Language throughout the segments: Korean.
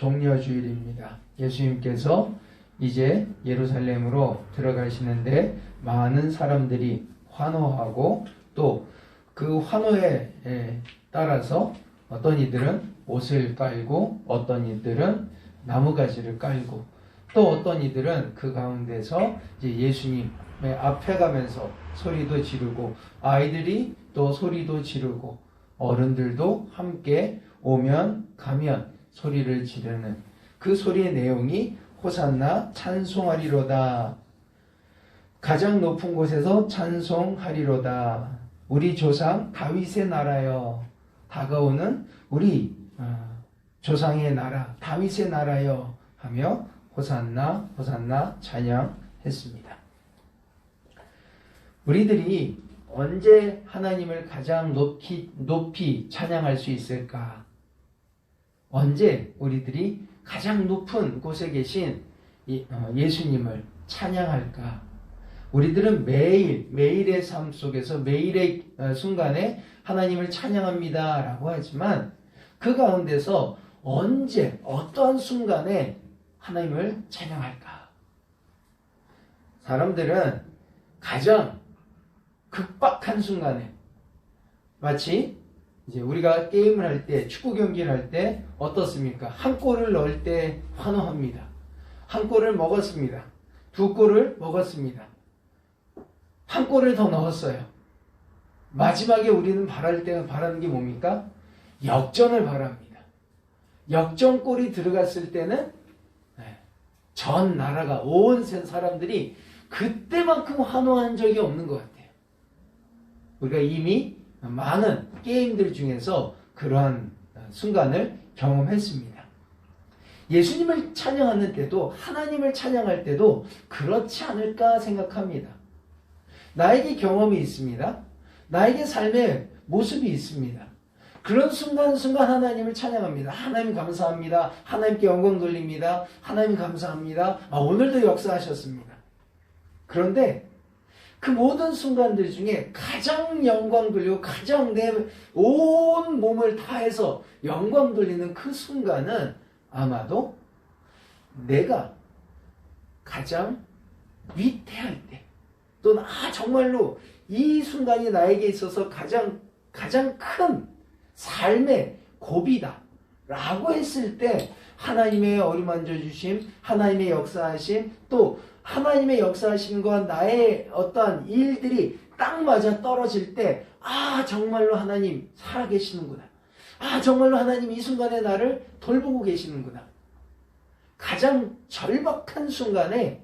종려주일입니다. 예수님께서 이제 예루살렘으로 들어가시는데 많은 사람들이 환호하고 또 그 환호에 따라서 어떤 이들은 옷을 깔고 어떤 이들은 나무가지를 깔고 또 어떤 이들은 그 가운데서 이제 예수님의 앞에 가면서 소리도 지르고 아이들이 또 소리도 지르고 어른들도 함께 오면 가면 소리를 지르는 그 소리의 내용이 호산나 찬송하리로다. 가장 높은 곳에서 찬송하리로다. 우리 조상 다윗의 나라여. 다가오는 우리 조상의 나라 다윗의 나라여 하며 호산나 호산나 찬양했습니다. 우리들이 언제 하나님을 가장 높이 찬양할 수 있을까? 언제 우리들이 가장 높은 곳에 계신 예수님을 찬양할까? 우리들은 매일의 삶 속에서 매일의 순간에 하나님을 찬양합니다 라고 하지만 그 가운데서 언제 어떠한 순간에 하나님을 찬양할까? 사람들은 가장 급박한 순간에 마치 이제 우리가 게임을 할 때 축구 경기를 할 때 어떻습니까? 한 골을 넣을 때 환호합니다. 한 골을 먹었습니다. 두 골을 먹었습니다. 한 골을 더 넣었어요. 마지막에 우리는 바라는 게 뭡니까? 역전을 바랍니다. 역전골이 들어갔을 때는 전 나라가 온 사람들이 그때만큼 환호한 적이 없는 것 같아요. 우리가 이미 많은 게임들 중에서 그러한 순간을 경험했습니다. 예수님을 찬양하는 때도 하나님을 찬양할 때도 그렇지 않을까 생각합니다. 나에게 경험이 있습니다. 나에게 삶의 모습이 있습니다. 그런 순간순간 하나님을 찬양합니다. 하나님 감사합니다. 하나님께 영광 돌립니다. 하나님 감사합니다. 오늘도 역사하셨습니다. 그런데 그 모든 순간들 중에 가장 영광 돌리고 가장 내 온 몸을 다해서 영광 돌리는 그 순간은 아마도 내가 가장 위태할 때 또는 정말로 이 순간이 나에게 있어서 가장 큰 삶의 고비다 라고 했을 때 하나님의 어루만져 주심, 하나님의 역사하심, 또 하나님의 역사하심과 나의 어떠한 일들이 딱 맞아 떨어질 때 정말로 하나님 살아계시는구나. 정말로 하나님 이 순간에 나를 돌보고 계시는구나. 가장 절박한 순간에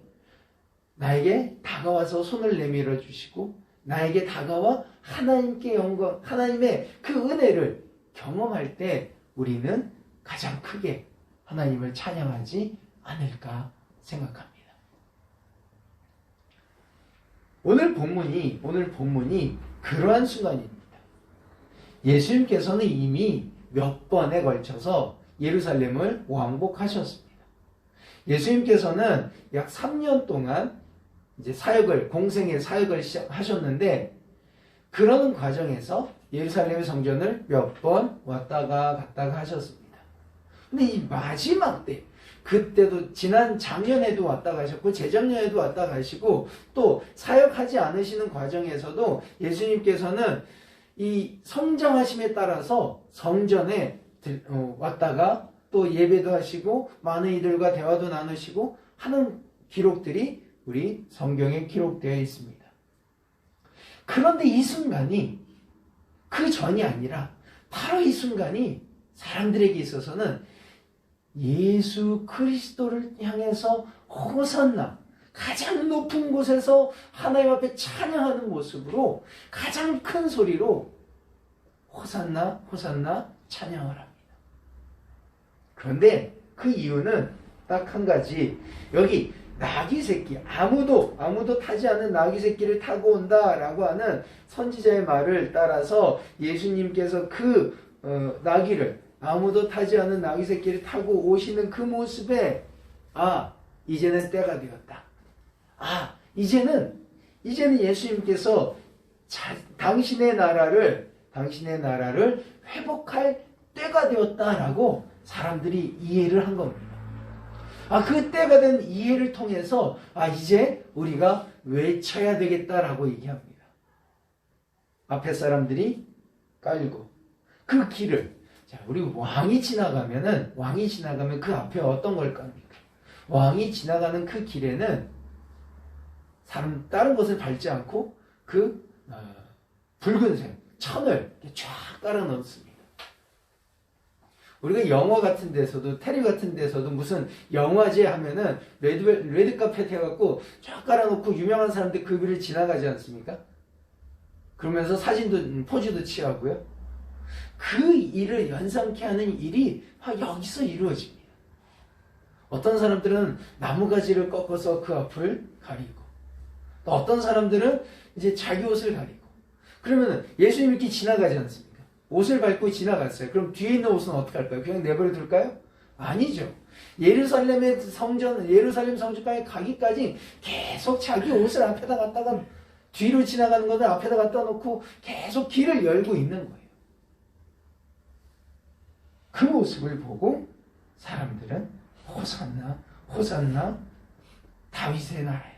나에게 다가와서 손을 내밀어 주시고 나에게 다가와 하나님께 영광, 하나님의 그 은혜를 경험할 때 우리는 가장 크게 하나님을 찬양하지 않을까 생각합니다. 오늘 본문이 그러한 순간입니다. 예수님께서는 이미 몇 번에 걸쳐서 예루살렘을 왕복하셨습니다. 예수님께서는 약 3년 동안 이제 공생의 사역을 하셨는데 그러는 과정에서 예루살렘 성전을 몇 번 왔다가 갔다가 하셨습니다. 근데 이 마지막 때 그때도 지난 작년에도 왔다 가셨고 재작년에도 왔다 가시고 또 사역하지 않으시는 과정에서도 예수님께서는 이 성장하심에 따라서 성전에 왔다가 또 예배도 하시고 많은 이들과 대화도 나누시고 하는 기록들이 우리 성경에 기록되어 있습니다. 그런데 이 순간이 그 전이 아니라 바로 이 순간이 사람들에게 있어서는 예수 그리스도를 향해서 호산나 가장 높은 곳에서 하나님 앞에 찬양하는 모습으로 가장 큰 소리로 호산나 호산나 찬양을 합니다. 그런데 그 이유는 딱 한 가지, 여기 나귀 새끼, 아무도 타지 않은 나귀 새끼를 타고 온다라고 하는 선지자의 말을 따라서 예수님께서 그 나귀를, 아무도 타지 않은 나귀 새끼를 타고 오시는 그 모습에 이제는 때가 되었다. 이제는 예수님께서 당신의 나라를 회복할 때가 되었다라고 사람들이 이해를 한 겁니다. 그때가 된 이해를 통해서 이제 우리가 외쳐야 되겠다라고 얘기합니다. 앞에 사람들이 깔고 그 길을, 자, 우리 왕이 지나가면 그 앞에 어떤 걸 qab니까? 왕이 지나가는 그 길에는 다른 것을 밟지 않고 그 붉은색 천을 쫙 깔아 놓습니다. 우리가 영화 같은 데서도, 테레비 같은 데서도 무슨 영화제 하면은 레드카펫 해갖고 쫙 깔아놓고 유명한 사람들 그 위를 지나가지 않습니까? 그러면서 사진도, 포즈도 취하고요. 그 일을 연상케 하는 일이 여기서 이루어집니다. 어떤 사람들은 나무가지를 꺾어서 그 앞을 가리고, 또 어떤 사람들은 이제 자기 옷을 가리고, 그러면 예수님 이렇게 지나가지 않습니까? 옷을 밟고 지나갔어요. 그럼 뒤에 있는 옷은 어떻게 할까요? 그냥 내버려 둘까요? 아니죠. 예루살렘 성전까지 가기까지 계속 자기 옷을 앞에다 갖다가 뒤로 지나가는 것을 앞에다 갖다 놓고 계속 길을 열고 있는 거예요. 그 모습을 보고 사람들은 호산나, 호산나, 다윗의 나라요.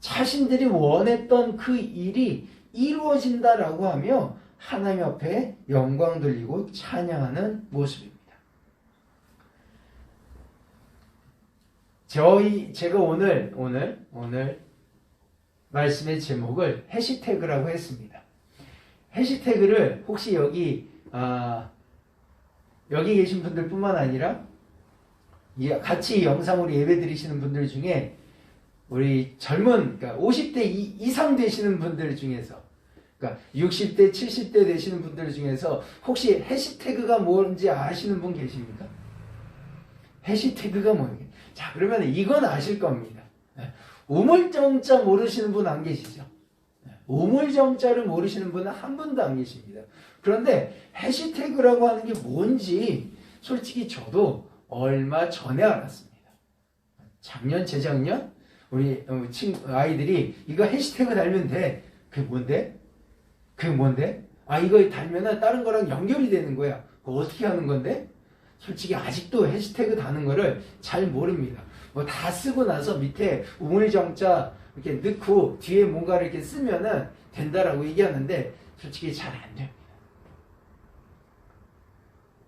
자신들이 원했던 그 일이 이루어진다라고 하며 하나님 앞에 영광 돌리고 찬양하는 모습입니다. 제가 오늘 말씀의 제목을 해시태그라고 했습니다. 해시태그를 혹시 여기 계신 분들 뿐만 아니라 같이 영상으로 예배 드리시는 분들 중에 우리 젊은, 그러니까 50대 이상 되시는 분들 중에서, 그러니까 60대, 70대 되시는 분들 중에서 혹시 해시태그가 뭔지 아시는 분 계십니까? 해시태그가 뭐예요? 자, 그러면 이건 아실 겁니다. 우물정자 모르시는 분 안 계시죠? 우물정자를 모르시는 분은 한 분도 안 계십니다. 그런데 해시태그라고 하는 게 뭔지 솔직히 저도 얼마 전에 알았습니다. 작년, 재작년 우리 아이들이 이거 해시태그 달면 돼. 그게 뭔데? 이거 달면은 다른 거랑 연결이 되는 거야. 그거 어떻게 하는 건데? 솔직히 아직도 해시태그 다는 거를 잘 모릅니다. 뭐 다 쓰고 나서 밑에 우물정자 이렇게 넣고 뒤에 뭔가를 이렇게 쓰면은 된다라고 얘기하는데 솔직히 잘 안 됩니다.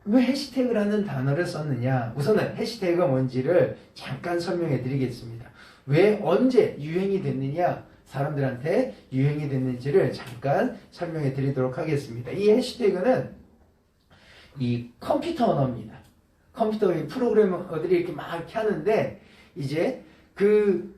왜 해시태그라는 단어를 썼느냐? 우선은 해시태그가 뭔지를 잠깐 설명해 드리겠습니다. 왜 언제 유행이 됐느냐? 사람들한테 유행이 됐는지를 잠깐 설명해 드리도록 하겠습니다. 이 해시태그는 이 컴퓨터 언어입니다. 컴퓨터의 프로그래머들이 이렇게 막 이렇게 하는데 이제 그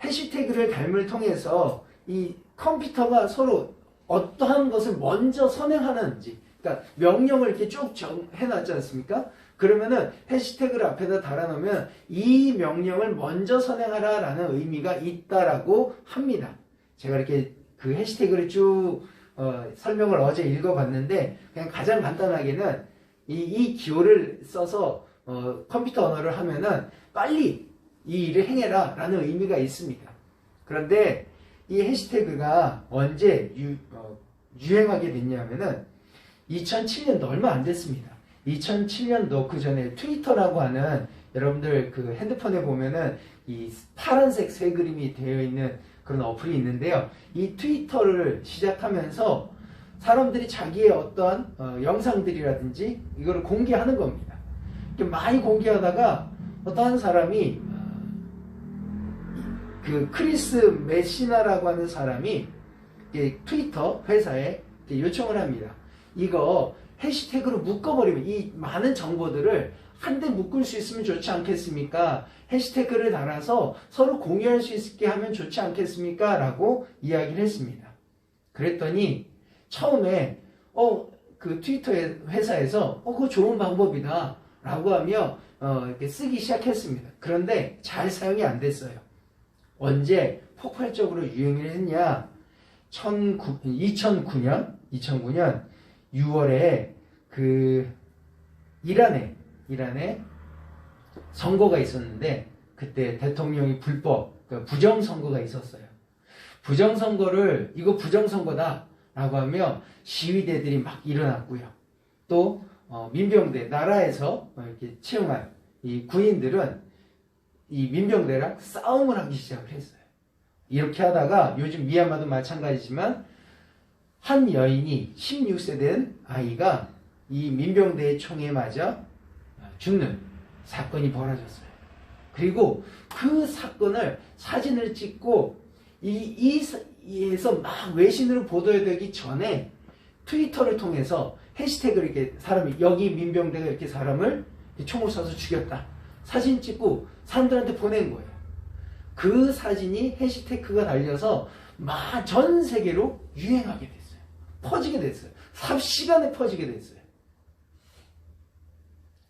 해시태그를 달음을 통해서 이 컴퓨터가 서로 어떠한 것을 먼저 선행하는지, 그러니까 명령을 이렇게 쭉 해놨지 않습니까? 그러면은 해시태그를 앞에다 달아놓으면 이 명령을 먼저 선행하라 라는 의미가 있다라고 합니다. 제가 이렇게 그 해시태그를 쭉 설명을 어제 읽어봤는데 그냥 가장 간단하게는 이 기호를 써서 컴퓨터 언어를 하면은 빨리 이 일을 행해라 라는 의미가 있습니다. 그런데 이 해시태그가 언제 유행하게 됐냐면은 2007년도 얼마 안 됐습니다. 2007년도 그 전에 트위터라고 하는, 여러분들 그 핸드폰에 보면은 이 파란색 새 그림이 되어 있는 그런 어플이 있는데요. 이 트위터를 시작하면서 사람들이 자기의 어떠한 영상들이라든지 이거를 공개하는 겁니다. 이렇게 많이 공개하다가 어떠한 사람이 그 크리스 메시나라고 하는 사람이 트위터 회사에 요청을 합니다. 이거 해시태그로 묶어버리면 이 많은 정보들을 한데 묶을 수 있으면 좋지 않겠습니까? 해시태그를 달아서 서로 공유할 수 있게 하면 좋지 않겠습니까? 라고 이야기를 했습니다. 그랬더니 처음에 그 트위터 회사에서 그거 좋은 방법이다 라고 하며 이렇게 쓰기 시작했습니다. 그런데 잘 사용이 안 됐어요. 언제 폭발적으로 유행을 했냐? 2009년 6월에 그 이란에 선거가 있었는데 그때 대통령이 불법 부정선거가 있었어요. 이거 부정선거다 라고 하며 시위대들이 막 일어났고요. 또 민병대 나라에서 이렇게 채용한 이 군인들은 이 민병대랑 싸움을 하기 시작을 했어요. 이렇게 하다가 요즘 미얀마도 마찬가지지만 한 여인이 16세 된 아이가 이 민병대의 총에 맞아 죽는 사건이 벌어졌어요. 그리고 그 사건을 사진을 찍고 이에서 막 외신으로 보도되기 전에 트위터를 통해서 해시태그를 이렇게 사람이 여기 민병대가 이렇게 사람을 총을 쏴서 죽였다. 사진 찍고 사람들한테 보낸 거예요. 그 사진이 해시태그가 달려서 막 전 세계로 유행하게 됐어요. 퍼지게 됐어요. 삽시간에 퍼지게 됐어요.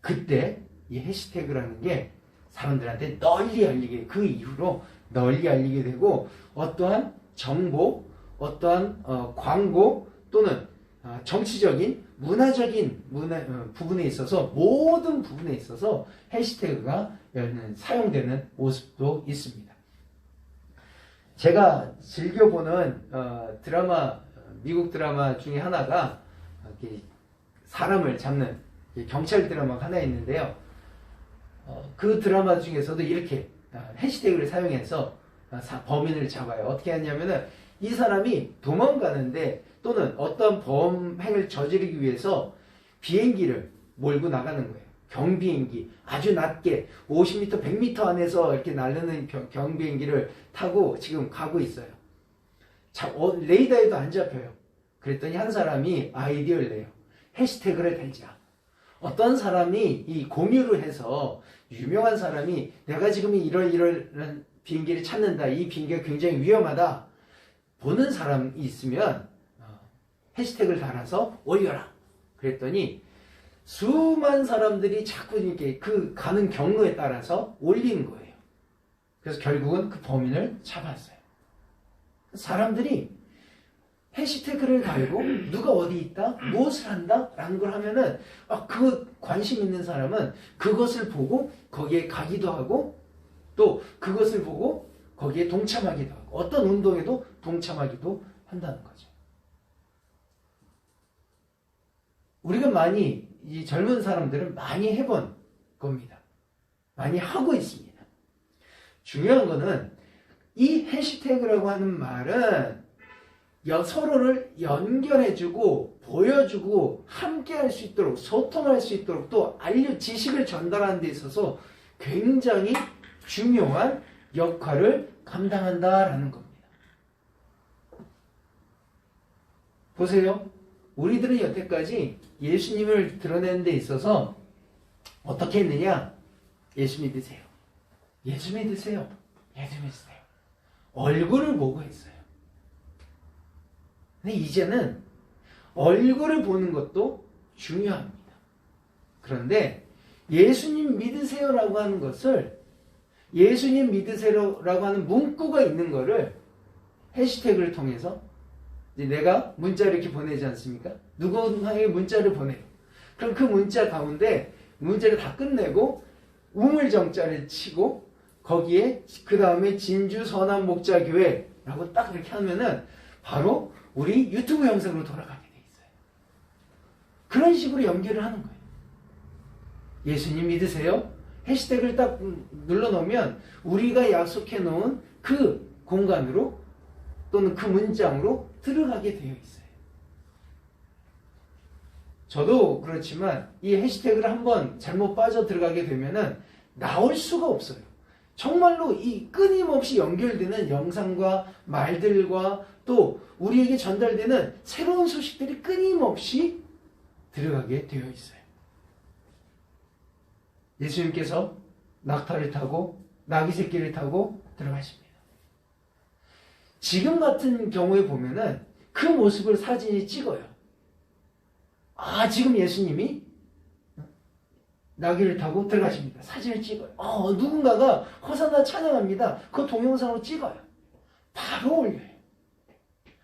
그때 이 해시태그라는 게 사람들한테 널리 알리게, 그 이후로 널리 알리게 되고 어떠한 정보, 어떠한 광고 또는 정치적인, 문화적인 부분에 있어서 모든 부분에 있어서 해시태그가 사용되는 모습도 있습니다. 제가 즐겨보는 드라마, 미국 드라마 중에 하나가 사람을 잡는 경찰 드라마가 하나 있는데요. 그 드라마 중에서도 이렇게 해시태그를 사용해서 범인을 잡아요. 어떻게 하냐면은 이 사람이 도망가는데 또는 어떤 범행을 저지르기 위해서 비행기를 몰고 나가는 거예요. 경비행기, 아주 낮게 50m, 100m 안에서 이렇게 날르는 경비행기를 타고 지금 가고 있어요. 레이더에도 안 잡혀요. 그랬더니 한 사람이 아이디어를 내요. 해시태그를 달자. 어떤 사람이 이 공유를 해서 유명한 사람이 내가 지금 이런 비행기를 찾는다. 이 비행기가 굉장히 위험하다. 보는 사람이 있으면 해시태그를 달아서 올려라. 그랬더니 수많은 사람들이 자꾸 이렇게 그 가는 경로에 따라서 올린 거예요. 그래서 결국은 그 범인을 잡았어요. 사람들이 해시태그를 달고 누가 어디 있다, 무엇을 한다 라는 걸 하면은 그 관심 있는 사람은 그것을 보고 거기에 가기도 하고 또 그것을 보고 거기에 동참하기도 하고 어떤 운동에도 동참하기도 한다는 거죠. 우리가 많이 이 젊은 사람들은 많이 해본 겁니다. 많이 하고 있습니다. 중요한 거는 이 해시태그라고 하는 말은 서로를 연결해주고 보여주고 함께할 수 있도록 소통할 수 있도록 또 지식을 전달하는 데 있어서 굉장히 중요한 역할을 감당한다라는 겁니다. 보세요. 우리들은 여태까지 예수님을 드러내는 데 있어서 어떻게 했느냐? 예수 믿으세요. 예수 믿으세요. 예수 믿으세요. 얼굴을 보고 했어요. 근데 이제는 얼굴을 보는 것도 중요합니다. 그런데 예수님 믿으세요라고 하는 것을 예수님 믿으세요라고 하는 문구가 있는 거를 해시태그를 통해서 내가 문자를 이렇게 보내지 않습니까? 누군가에게 문자를 보내요. 그럼 그 문자 가운데 문자를 다 끝내고 우물정자를 치고 거기에 그 다음에 진주 선한목자교회라고 딱 이렇게 하면은 바로 우리 유튜브 영상으로 돌아가게 돼 있어요. 그런 식으로 연결을 하는 거예요. 예수님 믿으세요? 해시태그를 딱 눌러놓으면 우리가 약속해 놓은 그 공간으로 또는 그 문장으로 들어가게 되어 있어요. 저도 그렇지만 이 해시태그를 한번 잘못 빠져 들어가게 되면은 나올 수가 없어요. 정말로 이 끊임없이 연결되는 영상과 말들과 또 우리에게 전달되는 새로운 소식들이 끊임없이 들어가게 되어 있어요. 예수님께서 낙타를 타고 나귀 새끼를 타고 들어가십니다. 지금 같은 경우에 보면은 그 모습을 사진이 찍어요. 지금 예수님이 나귀를 타고 들어가십니다. 사진을 찍어요. 누군가가 호산나 찬양합니다. 그 동영상으로 찍어요. 바로 올려요.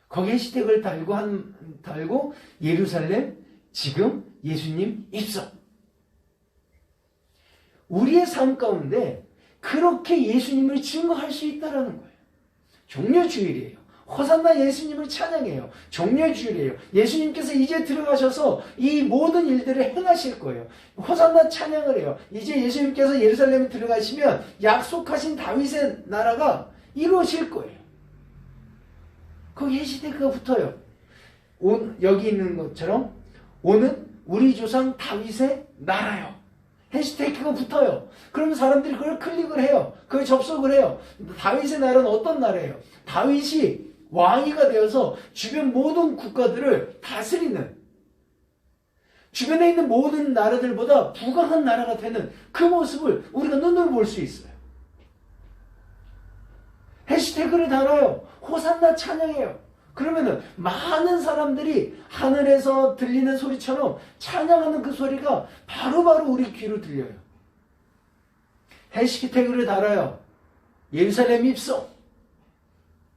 거기 해시태그를 달고 예루살렘 지금 예수님 입성. 우리의 삶 가운데 그렇게 예수님을 증거할 수 있다는 거예요. 종려주일이에요. 호산나 예수님을 찬양해요. 종려주일이에요. 예수님께서 이제 들어가셔서 이 모든 일들을 행하실 거예요. 호산나 찬양을 해요. 이제 예수님께서 예루살렘에 들어가시면 약속하신 다윗의 나라가 이루어질 거예요. 거기 해시태그가 붙어요. 여기 있는 것처럼 오는 우리 조상 다윗의 나라요. 해시태그가 붙어요. 그러면 사람들이 그걸 클릭을 해요. 그걸 접속을 해요. 다윗의 나라는 어떤 나라예요? 다윗이 왕위가 되어서 주변 모든 국가들을 다스리는, 주변에 있는 모든 나라들보다 부강한 나라가 되는 그 모습을 우리가 눈으로 볼 수 있어요. 해시태그를 달아요. 호산나 찬양해요. 그러면은 많은 사람들이 하늘에서 들리는 소리처럼 찬양하는 그 소리가 바로바로 우리 귀로 들려요. 해시태그를 달아요. 예루살렘 입성.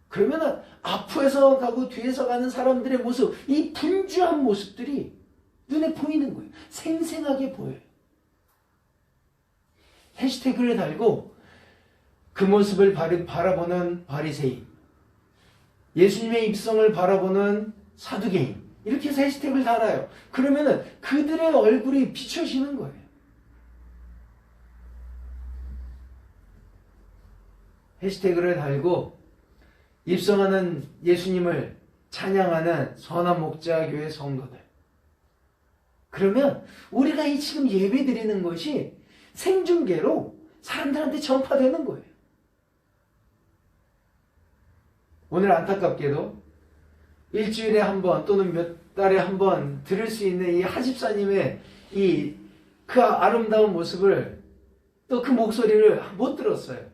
그러면은 앞에서 가고 뒤에서 가는 사람들의 모습, 이 분주한 모습들이 눈에 보이는 거예요. 생생하게 보여요. 해시태그를 달고 그 모습을 바라보는 바리새인, 예수님의 입성을 바라보는 사두개인, 이렇게 해서 해시태그를 달아요. 그러면은 그들의 얼굴이 비춰지는 거예요. 해시태그를 달고 입성하는 예수님을 찬양하는 선한 목자교회 성도들. 그러면 우리가 이 지금 예배 드리는 것이 생중계로 사람들한테 전파되는 거예요. 오늘 안타깝게도 일주일에 한 번 또는 몇 달에 한 번 들을 수 있는 이 하집사님의 그 아름다운 모습을, 또 그 목소리를 못 들었어요.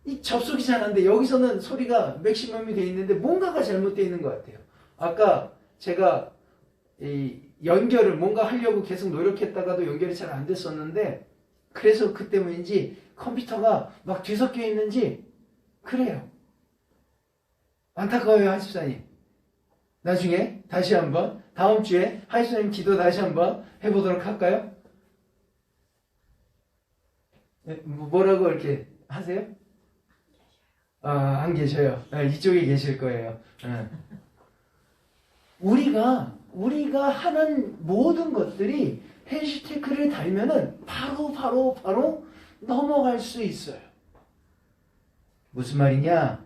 이 접속이 잘 안 돼. 여기서는 소리가 맥시멈이 돼 있는데 뭔가가 잘못되어 있는 것 같아요. 아까 제가 이 연결을 뭔가 하려고 계속 노력했다가도 연결이 잘 안 됐었는데, 그래서 그 때문인지 컴퓨터가 막 뒤섞여 있는지 그래요. 안타까워요, 하집사님. 나중에 다시 한번, 다음 주에 하집사님 기도 다시 한번 해보도록 할까요? 뭐라고 이렇게 하세요? 안 계셔요. 이쪽에 계실 거예요. 우리가 하는 모든 것들이 해시태그를 달면은 바로 넘어갈 수 있어요. 무슨 말이냐?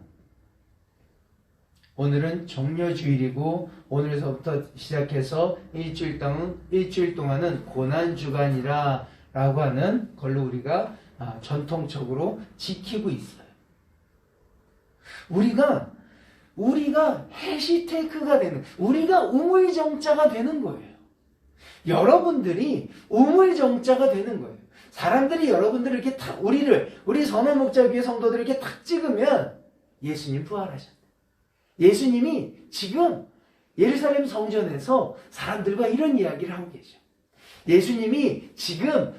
오늘은 정려주일이고 오늘서부터 시작해서 일주일 동안은 고난주간이라 라고 하는 걸로 우리가 전통적으로 지키고 있어요. 우리가 해시태그가 되는, 우리가 우물정자가 되는 거예요. 여러분들이 우물정자가 되는 거예요. 사람들이 여러분들을 이렇게 우리 선언목자교회 성도들을 이렇게 탁 찍으면 예수님 부활하셨다. 예수님이 지금 예루살렘 성전에서 사람들과 이런 이야기를 하고 계셔. 예수님이 지금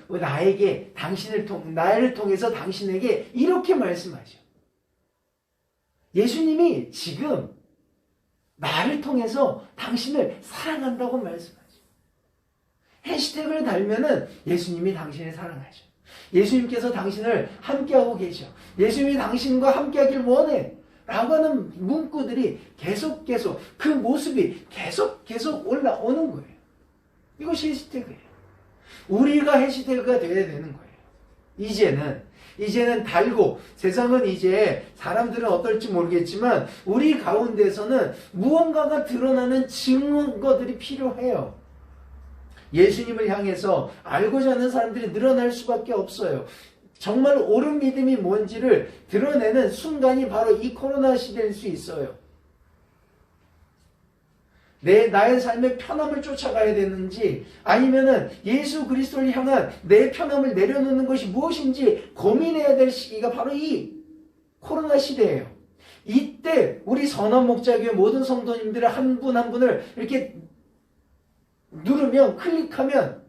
나를 통해서 당신에게 이렇게 말씀하셔. 예수님이 지금 나를 통해서 당신을 사랑한다고 말씀하셔. 해시태그를 달면은 예수님이 당신을 사랑하셔. 예수님께서 당신을 함께하고 계셔. 예수님이 당신과 함께하길 원해. 라고 하는 문구들이 계속 그 모습이 계속 올라오는 거예요. 이것이 해시태그예요. 우리가 해시태그가 되어야 되는 거예요. 이제는 달고, 세상은 이제 사람들은 어떨지 모르겠지만 우리 가운데서는 무언가가 드러나는 증거들이 필요해요. 예수님을 향해서 알고자 하는 사람들이 늘어날 수밖에 없어요. 정말 옳은 믿음이 뭔지를 드러내는 순간이 바로 이 코로나 시대일 수 있어요. 나의 삶의 편함을 쫓아가야 되는지, 아니면은 예수 그리스도를 향한 내 편함을 내려놓는 것이 무엇인지 고민해야 될 시기가 바로 이 코로나 시대예요. 이때 우리 선언목자교회 모든 성도님들의 한 분 한 분을 이렇게 누르면, 클릭하면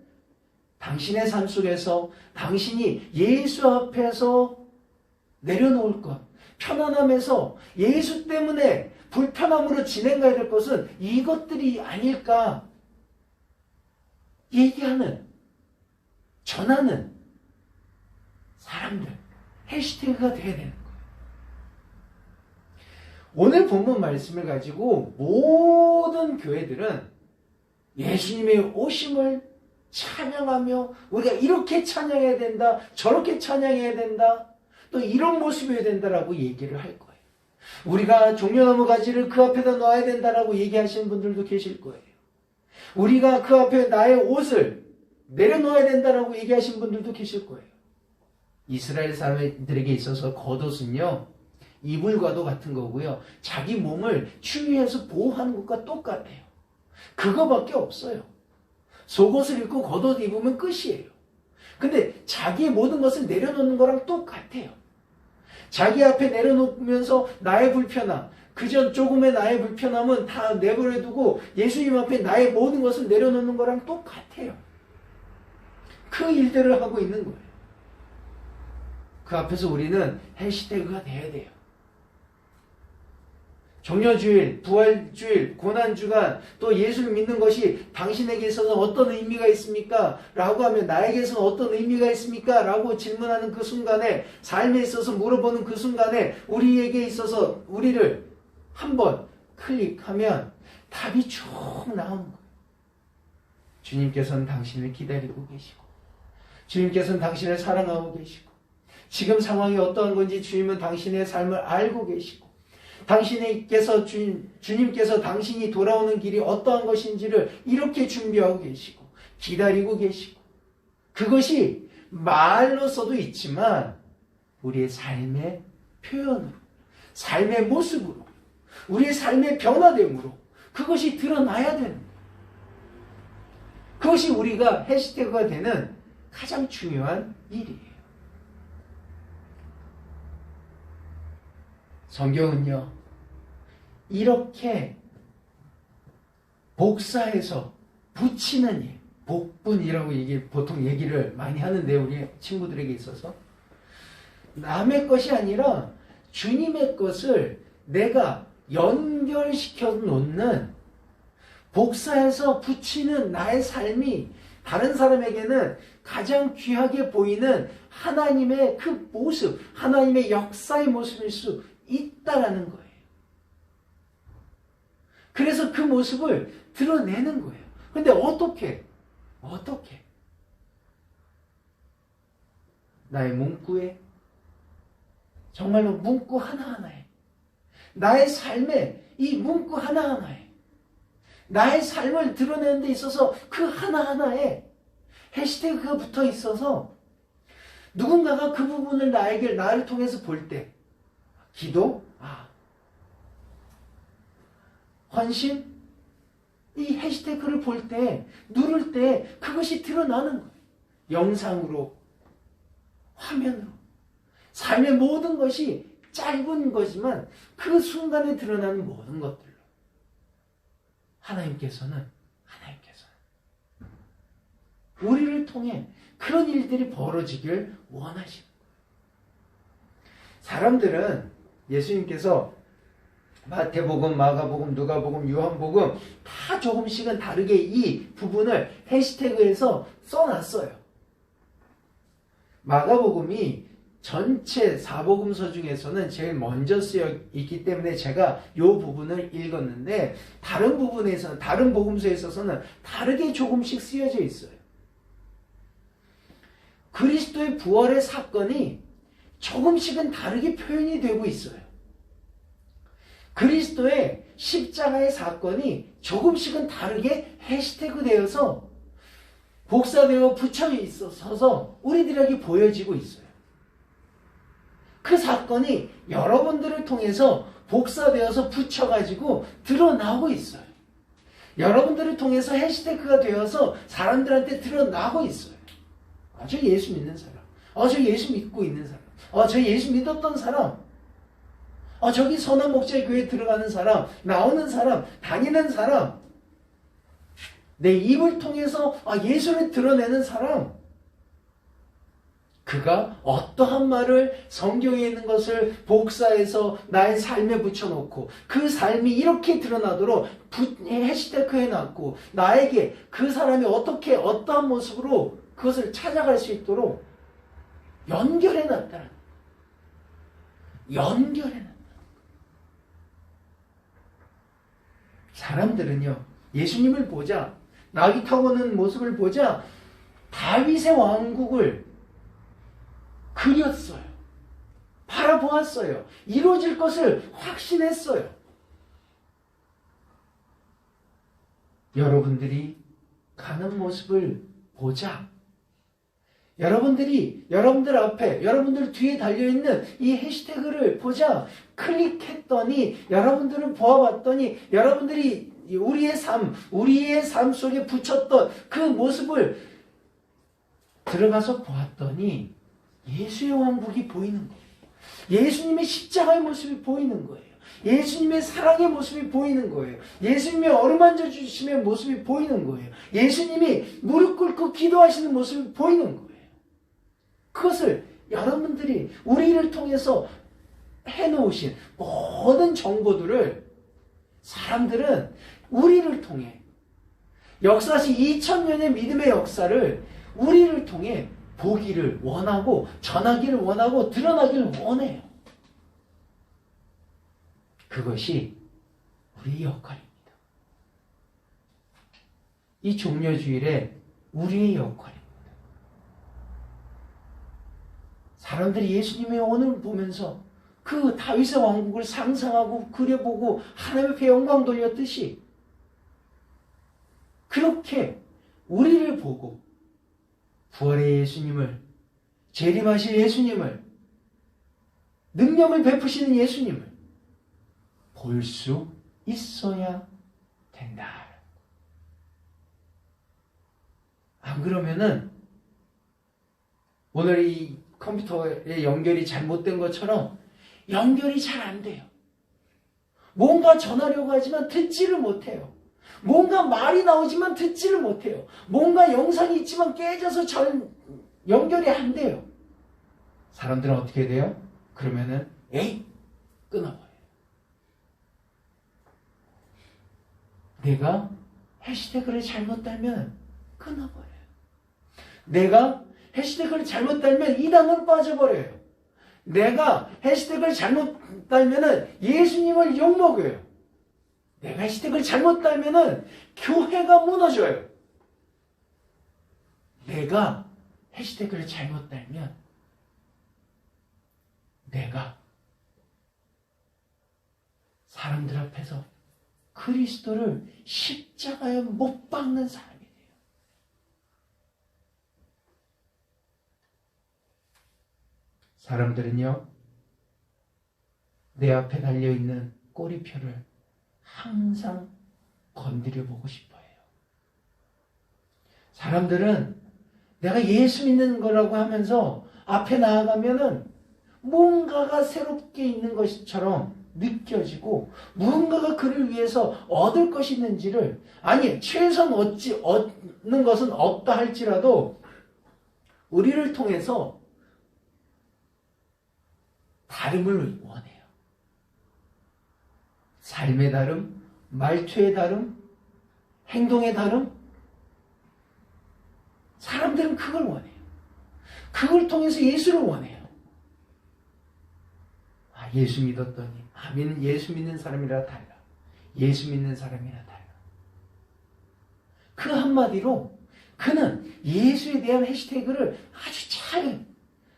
당신의 삶 속에서 당신이 예수 앞에서 내려놓을 것, 편안함에서 예수 때문에 불편함으로 진행가야 될 것은 이것들이 아닐까 얘기하는, 전하는 사람들, 해시태그가 되어야 되는 거예요. 오늘 본문 말씀을 가지고 모든 교회들은 예수님의 오심을 찬양하며 우리가 이렇게 찬양해야 된다, 저렇게 찬양해야 된다, 또 이런 모습이어야 된다라고 얘기를 할 거예요. 우리가 종려나무 가지를 그 앞에다 놔야 된다라고 얘기하시는 분들도 계실 거예요. 우리가 그 앞에 나의 옷을 내려놓아야 된다라고 얘기하시는 분들도 계실 거예요. 이스라엘 사람들에게 있어서 겉옷은요, 이불과도 같은 거고요. 자기 몸을 추위에서 보호하는 것과 똑같아요. 그거밖에 없어요. 속옷을 입고 겉옷 입으면 끝이에요. 근데 자기의 모든 것을 내려놓는 거랑 똑같아요. 자기 앞에 내려놓으면서 나의 불편함, 그전 조금의 나의 불편함은 다 내버려두고 예수님 앞에 나의 모든 것을 내려놓는 거랑 똑같아요. 그 일들을 하고 있는 거예요. 그 앞에서 우리는 해시태그가 돼야 돼요. 종려주일, 부활주일, 고난주간, 또 예수를 믿는 것이 당신에게 있어서 어떤 의미가 있습니까? 라고 하면 나에게서는 어떤 의미가 있습니까? 라고 질문하는 그 순간에, 삶에 있어서 물어보는 그 순간에 우리에게 있어서 우리를 한번 클릭하면 답이 쭉 나오는 거예요. 주님께서는 당신을 기다리고 계시고, 주님께서는 당신을 사랑하고 계시고, 지금 상황이 어떠한 건지 주님은 당신의 삶을 알고 계시고, 주님께서 당신이 돌아오는 길이 어떠한 것인지를 이렇게 준비하고 계시고 기다리고 계시고, 그것이 말로서도 있지만 우리의 삶의 표현으로, 삶의 모습으로, 우리의 삶의 변화됨으로 그것이 드러나야 되는 거예요. 그것이 우리가 해시태그가 되는 가장 중요한 일이에요. 성경은요, 이렇게 복사해서 붙이는 일, 복분이라고 보통 얘기를 많이 하는데, 우리 친구들에게 있어서 남의 것이 아니라 주님의 것을 내가 연결시켜 놓는, 복사해서 붙이는 나의 삶이 다른 사람에게는 가장 귀하게 보이는 하나님의 그 모습, 하나님의 역사의 모습일 수 있다라는 거예요. 그래서 그 모습을 드러내는 거예요. 근데 어떻게? 나의 문구에, 정말로 문구 하나하나에, 나의 삶에, 이 문구 하나하나에, 나의 삶을 드러내는 데 있어서 그 하나하나에 해시태그가 붙어 있어서 누군가가 그 부분을 나를 통해서 볼 때, 기도, 헌신, 이 해시태그를 볼 때, 누를 때 그것이 드러나는 거예요. 영상으로, 화면으로, 삶의 모든 것이 짧은 거지만 그 순간에 드러나는 모든 것들로 하나님께서는 우리를 통해 그런 일들이 벌어지길 원하시는 거예요. 사람들은 예수님께서 마태복음, 마가복음, 누가복음, 요한복음 다 조금씩은 다르게 이 부분을 해시태그에서 써놨어요. 마가복음이 전체 사복음서 중에서는 제일 먼저 쓰여 있기 때문에 제가 이 부분을 읽었는데, 다른 부분에서는, 다른 복음서에 있어서는 다르게 조금씩 쓰여져 있어요. 그리스도의 부활의 사건이 조금씩은 다르게 표현이 되고 있어요. 그리스도의 십자가의 사건이 조금씩은 다르게 해시태그 되어서 복사되어 붙여 있어서 우리들에게 보여지고 있어요. 그 사건이 여러분들을 통해서 복사되어서 붙여가지고 드러나고 있어요. 여러분들을 통해서 해시태그가 되어서 사람들한테 드러나고 있어요. 저 예수 믿는 사람, 저 예수 믿고 있는 사람, 저 예수 믿었던 사람, 저기 선한 목자의 교회에 들어가는 사람, 나오는 사람, 다니는 사람, 내 입을 통해서 예수를 드러내는 사람, 그가 어떠한 말을, 성경에 있는 것을 복사해서 나의 삶에 붙여놓고 그 삶이 이렇게 드러나도록 해시태그 해놨고, 나에게 그 사람이 어떠한 모습으로 그것을 찾아갈 수 있도록 연결해놨다는, 연결해놨다. 사람들은요, 예수님을 보자, 나귀 타고 오는 모습을 보자 다윗의 왕국을 그렸어요. 바라보았어요. 이루어질 것을 확신했어요. 여러분들이 가는 모습을 보자. 여러분들 앞에, 여러분들 뒤에 달려있는 이 해시태그를 보자. 클릭했더니, 여러분들을 보아봤더니, 여러분들이 우리의 삶 속에 붙였던 그 모습을 들어가서 보았더니, 예수의 왕국이 보이는 거예요. 예수님의 십자가의 모습이 보이는 거예요. 예수님의 사랑의 모습이 보이는 거예요. 예수님의 어루만져 주심의 모습이 보이는 거예요. 예수님이 무릎 꿇고 기도하시는 모습이 보이는 거예요. 그것을 여러분들이 우리를 통해서 해놓으신 모든 정보들을 사람들은 우리를 통해 역사시 2000년의 믿음의 역사를 우리를 통해 보기를 원하고 전하기를 원하고 드러나기를 원해요. 그것이 우리의 역할입니다. 이 종려주일에 우리의 역할입니다. 사람들이 예수님의 오늘 보면서 그 다윗의 왕국을 상상하고 그려보고 하나님 앞에 영광 돌렸듯이 그렇게 우리를 보고 부활의 예수님을, 재림하실 예수님을, 능력을 베푸시는 예수님을 볼 수 있어야 된다. 안 그러면은 오늘 이 컴퓨터의 연결이 잘못된 것처럼 연결이 잘 안 돼요. 뭔가 전하려고 하지만 듣지를 못해요. 뭔가 말이 나오지만 듣지를 못해요. 뭔가 영상이 있지만 깨져서 연결이 안 돼요. 사람들은 어떻게 돼요? 그러면은 에이! 끊어버려요. 내가 해시태그를 잘못 달면 끊어버려요. 내가 해시태그를 잘못 달면 이단으로 빠져버려요. 내가 해시태그를 잘못 달면은 예수님을 욕먹어요. 내가 해시태그를 잘못 달면은 교회가 무너져요. 내가 해시태그를 잘못 달면 내가 사람들 앞에서 그리스도를 십자가에 못 박는 사람이 돼요. 사람들은요, 내 앞에 달려있는 꼬리표를 항상 건드려 보고 싶어 해요. 사람들은 내가 예수 믿는 거라고 하면서 앞에 나아가면은 뭔가가 새롭게 있는 것처럼 느껴지고 무언가가 그를 위해서 얻을 것이 있는지를, 아니 최소한 얻는 것은 없다 할지라도 우리를 통해서 다름을 원해요. 삶의 다름, 말투의 다름, 행동의 다름. 사람들은 그걸 원해요. 그걸 통해서 예수를 원해요. 아, 예수 믿었더니, 예수 믿는 사람이라 달라. 예수 믿는 사람이라 달라. 그 한마디로 그는 예수에 대한 해시태그를 아주 잘,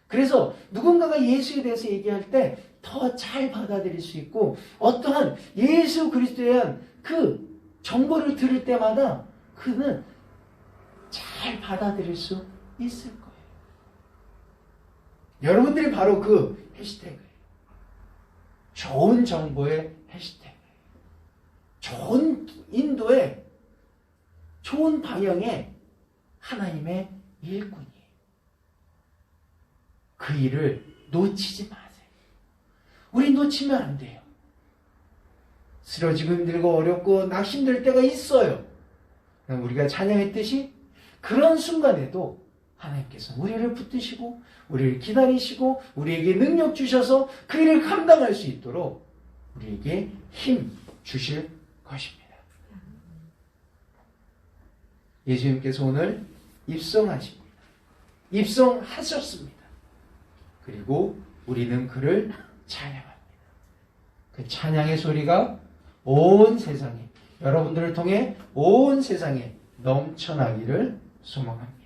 그래서 누군가가 예수에 대해서 얘기할 때 더 잘 받아들일 수 있고, 어떠한 예수 그리스도에 대한 그 정보를 들을 때마다 그는 잘 받아들일 수 있을 거예요. 여러분들이 바로 그 해시태그예요. 좋은 정보의 해시태그, 좋은 인도의, 좋은 방향의 하나님의 일꾼이에요. 그 일을 놓치지 마세요. 우리 놓치면 안 돼요. 쓰러지고 힘들고 어렵고 낙심될 때가 있어요. 우리가 찬양했듯이 그런 순간에도 하나님께서 우리를 붙드시고 우리를 기다리시고 우리에게 능력 주셔서 그 일을 감당할 수 있도록 우리에게 힘 주실 것입니다. 예수님께서 오늘 입성하십니다. 입성하셨습니다. 그리고 우리는 그를 찬양합니다. 그 찬양의 소리가 온 세상에 여러분들을 통해 온 세상에 넘쳐나기를 소망합니다.